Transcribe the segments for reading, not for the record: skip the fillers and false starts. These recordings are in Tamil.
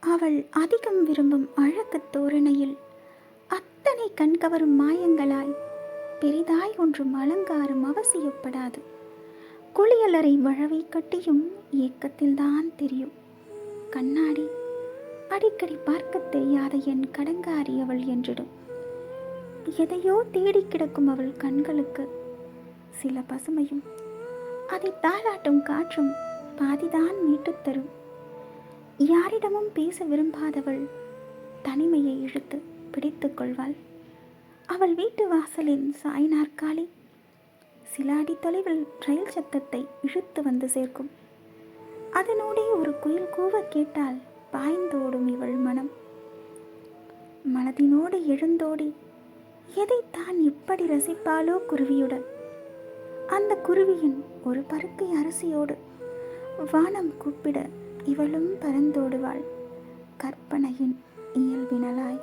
அவள் அதிகம் விரும்பும் அழகுத் தோரணையில் அத்தனை கண்கவரும் மாயங்களாய் பெரிதாய் ஒன்றும் அலங்காரம் அவசியப்படாது. குளியலறை வழவை கட்டியும் ஏக்கத்தில்தான் தெரியும். கண்ணாடி அடிக்கடி பார்க்க தெரியாத என் கடங்காரி அவள் என்றிடும். எதையோ தேடி கிடக்கும் அவள் கண்களுக்கு சில பசுமையும் அதை தாளாட்டும் காற்றும் பாதிதான் மீட்டுத் தரும். யாரிடமும் பேச விரும்பாதவள் தனிமையை இழுத்து பிடித்து கொள்வாள். அவள் வீட்டு வாசலின் சாய் நாற்காலி சில அடி தொலைவில் ரயில் சத்தத்தை இழுத்து வந்து சேர்க்கும். அதனோடே ஒரு குயில் கூவ கேட்டால் பாய்ந்தோடும் இவள் மனம். மனதினோடு எழுந்தோடி எதைத்தான் இப்படி ரசிப்பாளோ குருவியுடன். அந்த குருவியின் ஒரு பருக்கை அரிசியோடு வானம் கூப்பிட இவளும் பறந்தோடுவாள். கற்பனையின் இயல்பினலாய்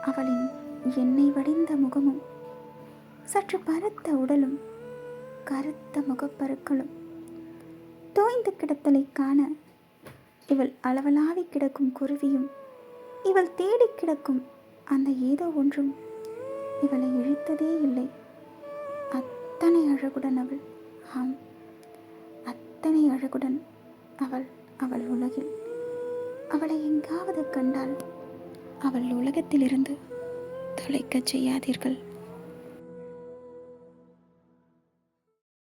அவளின் எண்ணெய் வடிந்த முகமும் சற்று பருத்த உடலும் கருத்த முகப்பருக்களும் தோய்ந்து கிடத்தலை காண இவள் அளவலாவி கிடக்கும் குருவியும் இவள் தேடி கிடக்கும் அந்த ஏதோ ஒன்றும் இவளை இழுத்ததே இல்லை. அத்தனை அழகுடன் அவள், ஆம், அத்தனை அழகுடன் அவள் அவள் உலகில். அவளை எங்காவது கண்டால் அவள் உலகத்திலிருந்து தொலைக்கச் செய்யாதீர்கள்.